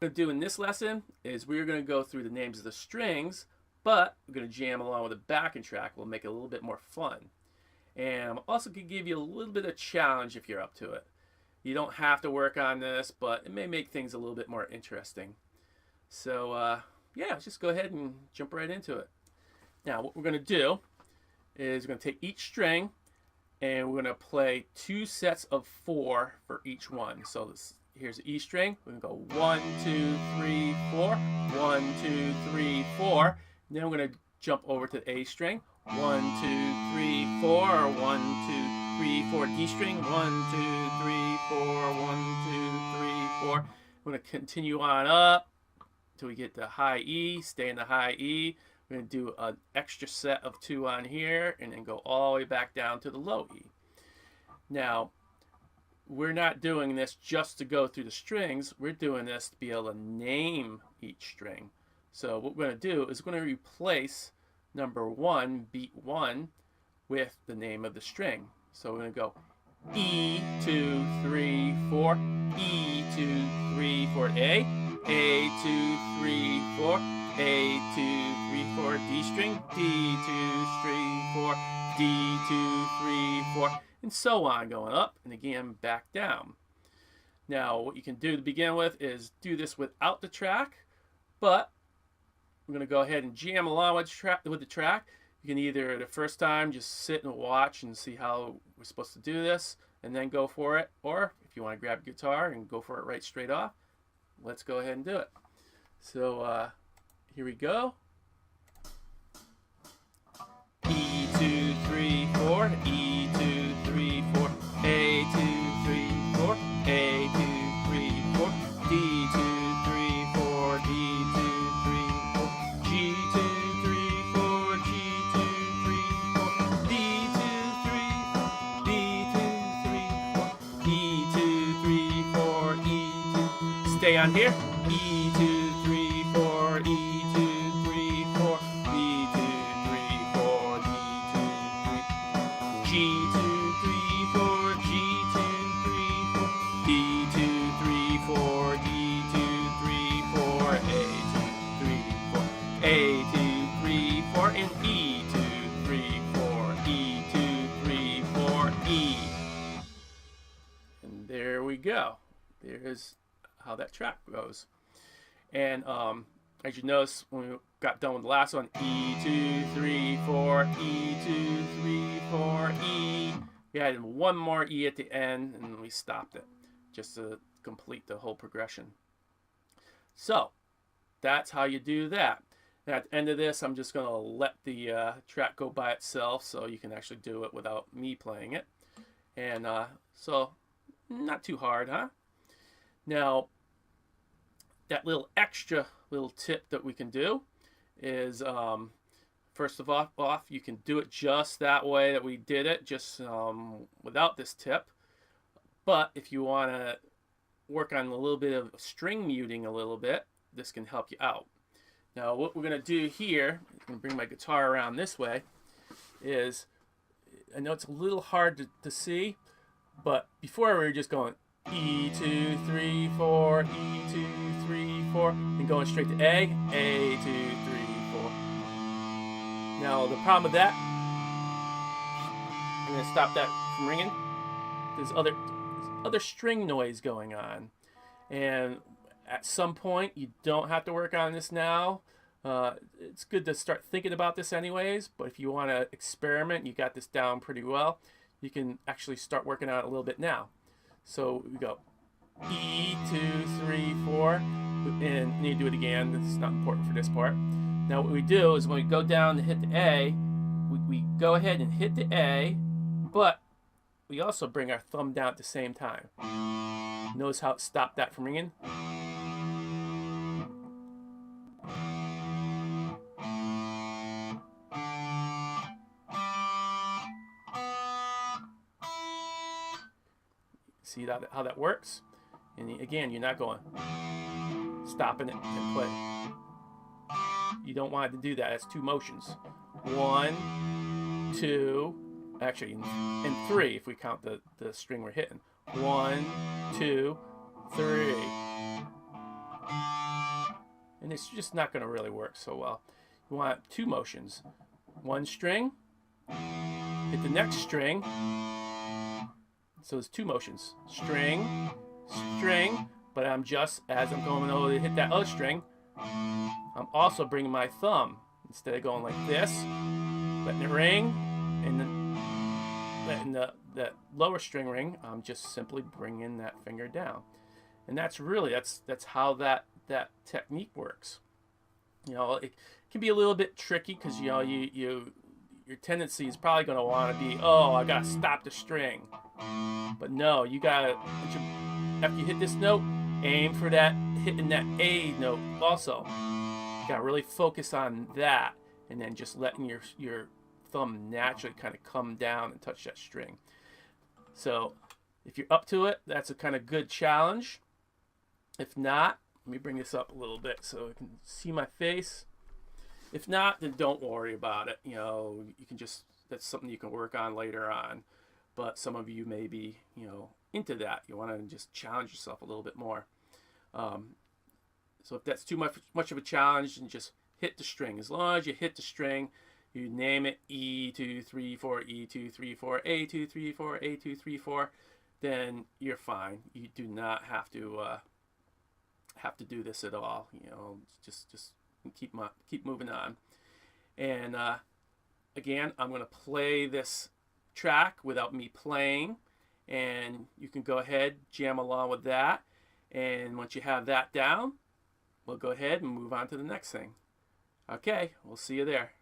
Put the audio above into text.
Going to do in this lesson is we're going to go through the names of the strings, but we're going to jam along with a backing track. We'll make it a little bit more fun. And I'm also going to give you a little bit of challenge if you're up to it. You don't have to work on this, but it may make things a little bit more interesting. So yeah, let's just go ahead and jump right into it. Now what we're going to do is we're going to take each string and we're going to play 2 sets of 4 for each one. So here's the E string. We're going to go 1, 2, 3, 4. 1, 2, 3, 4. Then we're going to jump over to the A string. 1, 2, 3, 4. 1, 2, 3, 4. D string. 1, 2, 3, 4. 1, 2, 3, 4. We're going to continue on up until we get to high E. Stay in the high E. We're going to do an extra set of 2 on here and then go all the way back down to the low E. Now, we're not doing this just to go through the strings. We're doing this to be able to name each string. So what we're going to do is we're going to replace number 1, beat 1, with the name of the string. So we're going to go E, 2, 3, 4, E, 2, 3, 4, A, 2, 3, 4, A, 2, 3, 4, D string, D, 2, 3, 4, D, 2, 3, 4, and so on, going up and again back down. Now what you can do to begin with is do this without the track, but we're going to go ahead and jam along with the track. You can either the first time just sit and watch and see how we're supposed to do this and then go for it, or if you want to grab a guitar and go for it right straight off, let's go ahead and do it. So here we go. E, 2, 3, 4, E, 2, 3, 4, A, 2, 3, 4, A, 2, 3, 4, D, 2, 3, 4, D, 2, 3, 4, G, 2, 3, 4, G, 2, 3, 4, D, 2, 3, 4, D, 2, 3, 4, E, 2, 3, 4, E, 2, stay on here, E, 2, 3, 4, E, 2, 3, 4, B, 2, 3, 4, D, 2, 3, G, 2, 3, 4, G, 2, 3, 4, D, 2, 3, 4, D, 2, 3, 4, A, 2, 3, 4, A, 2, 3, 4, and E, 2, 3, 4, E, 2, 3, 4, E. And there we go. There's how that track goes. And as you notice, when we got done with the last one, E, 2, 3, 4, E, 2, 3, 4, E. We added one more E at the end, and we stopped it just to complete the whole progression. So that's how you do that. And at the end of this, I'm just going to let the track go by itself so you can actually do it without me playing it. And so not too hard, huh? Now, that little extra little tip that we can do is first of all, you can do it just that way that we did it, just without this tip. But if you want to work on a little bit of string muting a little bit, this can help you out. Now what we're going to do here, I'm going to bring my guitar around this way, is, I know it's a little hard to see, but before we were just going E, 2, 3, 4, E, 2, 3, 4, and going straight to A, 2, 3, 4. Now the problem with that, I'm going to stop that from ringing. There's other string noise going on, and at some point you don't have to work on this now. It's good to start thinking about this anyways, but if you want to experiment, you got this down pretty well, you can actually start working on it a little bit now. So we go E, 2, 3, 4, and you do it again. This is not important for this part. Now what we do is when we go down to hit the A, we go ahead and hit the A, but we also bring our thumb down at the same time. Notice how it stopped that from ringing? See how that works? And again, you're not going, stopping it and play. You don't want to do that. That's 2 motions. 1, 2, actually, and 3 if we count the string we're hitting. 1, 2, 3. and it's just not going to really work so well. You want 2 motions. 1 string, hit the next string. So there's 2 motions. String, string, but I'm just, as I'm going over to hit that other string, I'm also bringing my thumb. Instead of going like this, letting it ring, and then letting that lower string ring, I'm just simply bringing that finger down. And that's really, that's how that technique works. You know, it can be a little bit tricky because, you know, your tendency is probably going to want to be, oh, I got to stop the string. But no, you got to, after you hit this note, aim for that, hitting that A note also. You got to really focus on that, and then just letting your thumb naturally kind of come down and touch that string. So if you're up to it, that's a kind of good challenge. If not, let me bring this up a little bit so you can see my face. If not, then don't worry about it. You know, you can just, that's something you can work on later on. But some of you may be, you know, into that. You want to just challenge yourself a little bit more. So if that's too much of a challenge, then just hit the string. As long as you hit the string, you name it E2, 3, 4, E2, 3, 4, A2, 3, 4, A2, 3, 4, then you're fine. You do not have to do this at all. You know, just keep moving on. And again, I'm going to play this track without me playing, and you can go ahead, jam along with that. And once you have that down, we'll go ahead and move on to the next thing. Okay, we'll see you there.